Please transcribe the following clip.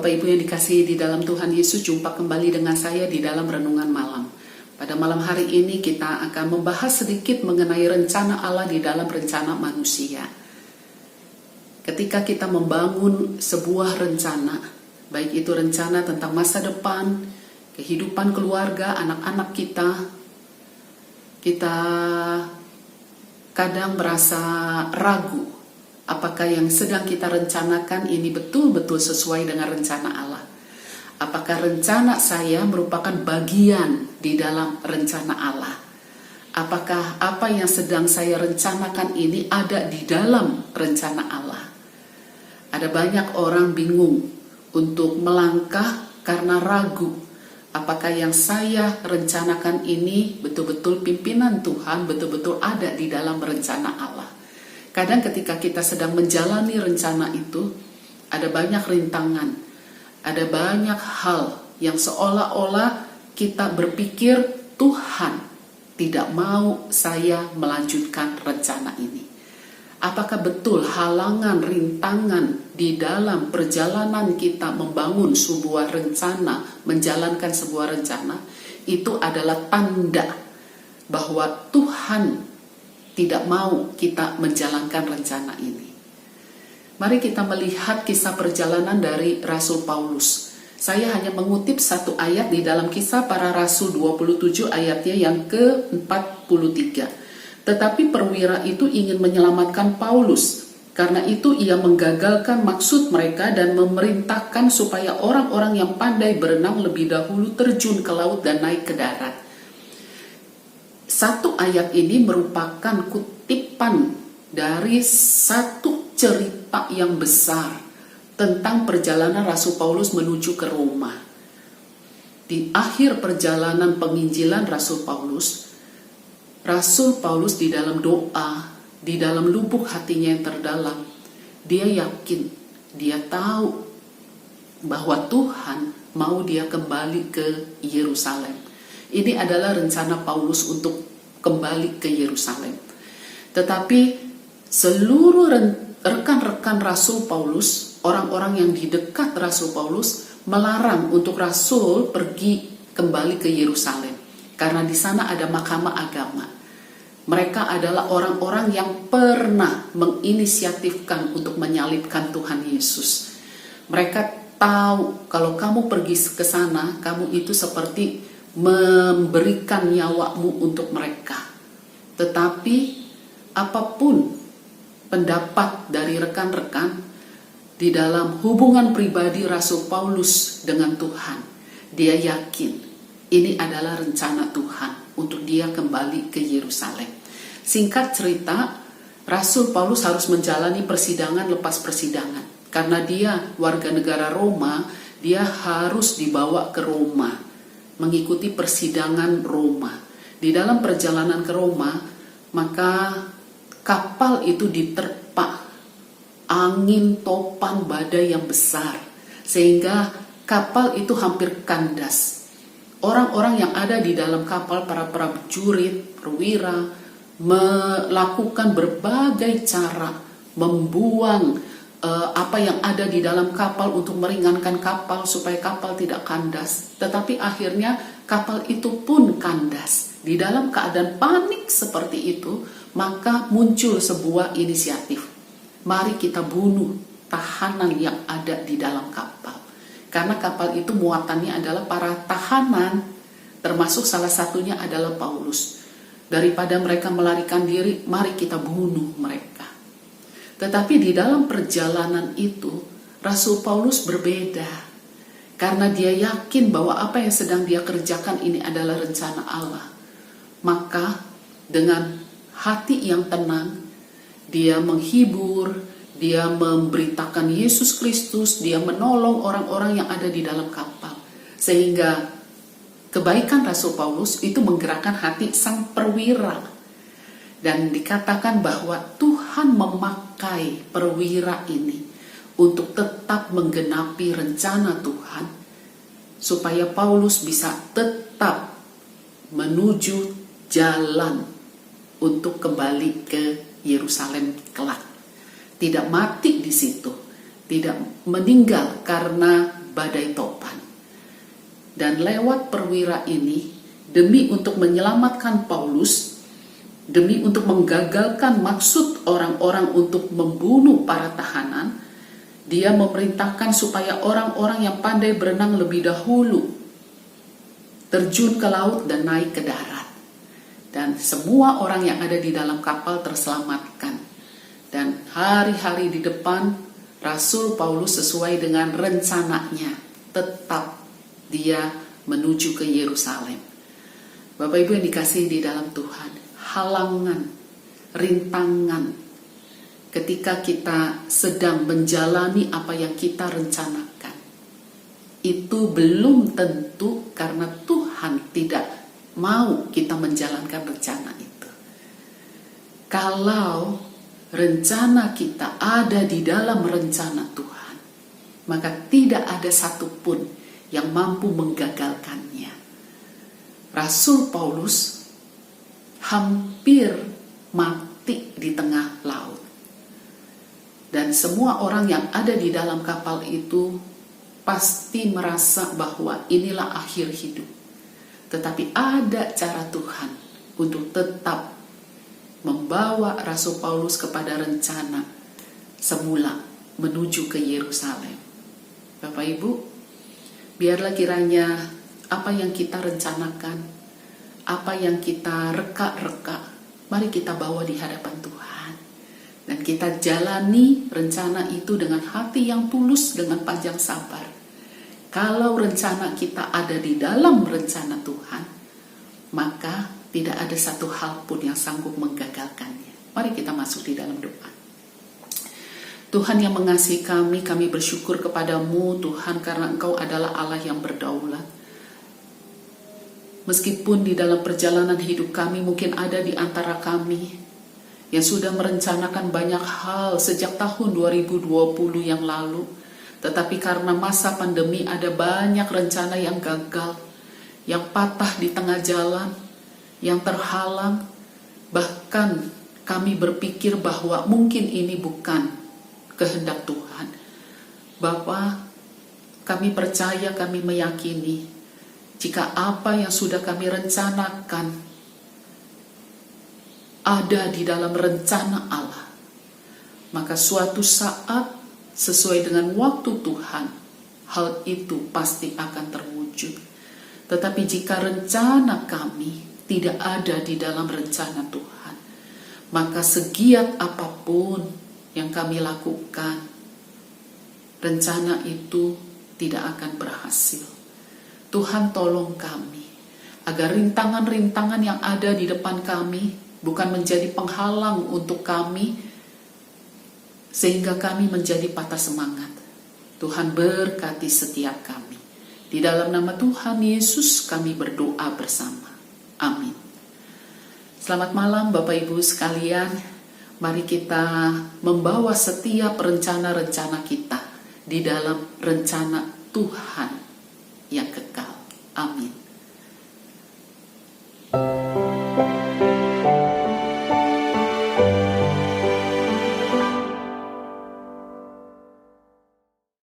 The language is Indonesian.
Bapak Ibu yang dikasihi di dalam Tuhan Yesus, jumpa kembali dengan saya di dalam Renungan Malam. Pada malam hari ini kita akan membahas sedikit mengenai rencana Allah di dalam rencana manusia. Ketika kita membangun sebuah rencana, baik itu rencana tentang masa depan, kehidupan keluarga, anak-anak kita kadang merasa ragu apakah yang sedang kita rencanakan ini betul-betul sesuai dengan rencana Allah. Apakah rencana saya merupakan bagian di dalam rencana Allah? Apakah apa yang sedang saya rencanakan ini ada di dalam rencana Allah? Ada banyak orang bingung untuk melangkah karena ragu. Apakah yang saya rencanakan ini betul-betul pimpinan Tuhan, betul-betul ada di dalam rencana Allah? Kadang ketika kita sedang menjalani rencana itu, ada banyak rintangan, ada banyak hal yang seolah-olah kita berpikir Tuhan tidak mau saya melanjutkan rencana ini. Apakah betul halangan, rintangan di dalam perjalanan kita membangun sebuah rencana, menjalankan sebuah rencana, itu adalah tanda bahwa Tuhan tidak mau kita menjalankan rencana ini. Mari kita melihat kisah perjalanan dari Rasul Paulus. Saya hanya mengutip satu ayat di dalam Kisah Para Rasul 27 ayatnya yang ke-43. Tetapi perwira itu ingin menyelamatkan Paulus. Karena itu ia menggagalkan maksud mereka dan memerintahkan supaya orang-orang yang pandai berenang lebih dahulu terjun ke laut dan naik ke darat. Satu ayat ini merupakan kutipan dari satu cerita yang besar tentang perjalanan Rasul Paulus menuju ke Roma. Di akhir perjalanan penginjilan Rasul Paulus di dalam doa, di dalam lubuk hatinya yang terdalam, dia yakin, dia tahu bahwa Tuhan mau dia kembali ke Yerusalem. Ini adalah rencana Paulus untuk kembali ke Yerusalem. Tetapi seluruh rekan-rekan Rasul Paulus, orang-orang yang di dekat Rasul Paulus, melarang untuk Rasul pergi kembali ke Yerusalem. Karena di sana ada mahkamah agama. Mereka adalah orang-orang yang pernah menginisiatifkan untuk menyalibkan Tuhan Yesus. Mereka tahu kalau kamu pergi ke sana, kamu itu seperti memberikan nyawamu untuk mereka. Tetapi apapun pendapat dari rekan-rekan di dalam hubungan pribadi Rasul Paulus dengan Tuhan, dia yakin ini adalah rencana Tuhan untuk dia kembali ke Yerusalem. Singkat cerita, Rasul Paulus harus menjalani persidangan lepas persidangan. Karena dia warga negara Roma, dia harus dibawa ke Roma, mengikuti persidangan Roma. Di dalam perjalanan ke Roma, maka kapal itu diterpa angin topan badai yang besar, sehingga kapal itu hampir kandas. Orang-orang yang ada di dalam kapal, para prajurit, perwira, melakukan berbagai cara membuang apa yang ada di dalam kapal untuk meringankan kapal supaya kapal tidak kandas. Tetapi akhirnya kapal itu pun kandas. Di dalam keadaan panik seperti itu, maka muncul sebuah inisiatif. Mari kita bunuh tahanan yang ada di dalam kapal. Karena kapal itu muatannya adalah para tahanan, termasuk salah satunya adalah Paulus. Daripada mereka melarikan diri, mari kita bunuh mereka. Tetapi di dalam perjalanan itu, Rasul Paulus berbeda. Karena dia yakin bahwa apa yang sedang dia kerjakan ini adalah rencana Allah. Maka dengan hati yang tenang, dia menghibur, dia memberitakan Yesus Kristus, dia menolong orang-orang yang ada di dalam kapal. Sehingga kebaikan Rasul Paulus itu menggerakkan hati sang perwira. Dan dikatakan bahwa Tuhan memakai perwira ini untuk tetap menggenapi rencana Tuhan, supaya Paulus bisa tetap menuju jalan untuk kembali ke Yerusalem kelak. Tidak mati di situ, tidak meninggal karena badai topan. Dan lewat perwira ini, demi untuk menyelamatkan Paulus, demi untuk menggagalkan maksud orang-orang untuk membunuh para tahanan, dia memerintahkan supaya orang-orang yang pandai berenang lebih dahulu terjun ke laut dan naik ke darat. Dan semua orang yang ada di dalam kapal terselamatkan. Dan hari-hari di depan, Rasul Paulus sesuai dengan rencananya tetap dia menuju ke Yerusalem. Bapak Ibu yang dikasihi di dalam Tuhan, halangan, rintangan ketika kita sedang menjalani apa yang kita rencanakan, itu belum tentu karena Tuhan tidak mau kita menjalankan rencana itu. Kalau rencana kita ada di dalam rencana Tuhan, maka tidak ada satupun yang mampu menggagalkannya. Rasul Paulus hampir mati di tengah laut. Dan semua orang yang ada di dalam kapal itu pasti merasa bahwa inilah akhir hidup. Tetapi ada cara Tuhan untuk tetap membawa Rasul Paulus kepada rencana semula menuju ke Yerusalem. Bapak Ibu, biarlah kiranya apa yang kita rencanakan, apa yang kita reka-reka, mari kita bawa di hadapan Tuhan. Dan kita jalani rencana itu dengan hati yang tulus, dengan panjang sabar. Kalau rencana kita ada di dalam rencana Tuhan, maka tidak ada satu hal pun yang sanggup menggagalkannya. Mari kita masuk di dalam doa. Tuhan yang mengasihi kami bersyukur kepadamu Tuhan karena Engkau adalah Allah yang berdaulat. Meskipun di dalam perjalanan hidup kami mungkin ada di antara kami yang sudah merencanakan banyak hal sejak tahun 2020 yang lalu, tetapi karena masa pandemi ada banyak rencana yang gagal, yang patah di tengah jalan, yang terhalang. Bahkan kami berpikir bahwa mungkin ini bukan kehendak Tuhan. Bapa, kami percaya, kami meyakini jika apa yang sudah kami rencanakan ada di dalam rencana Allah, maka suatu saat sesuai dengan waktu Tuhan, hal itu pasti akan terwujud. Tetapi jika rencana kami tidak ada di dalam rencana Tuhan, maka segiat apapun yang kami lakukan, rencana itu tidak akan berhasil. Tuhan tolong kami, agar rintangan-rintangan yang ada di depan kami bukan menjadi penghalang untuk kami, sehingga kami menjadi patah semangat. Tuhan berkati setiap kami. Di dalam nama Tuhan Yesus kami berdoa bersama. Amin. Selamat malam Bapak Ibu sekalian. Mari kita membawa setiap rencana-rencana kita di dalam rencana Tuhan yang kekal. Amin.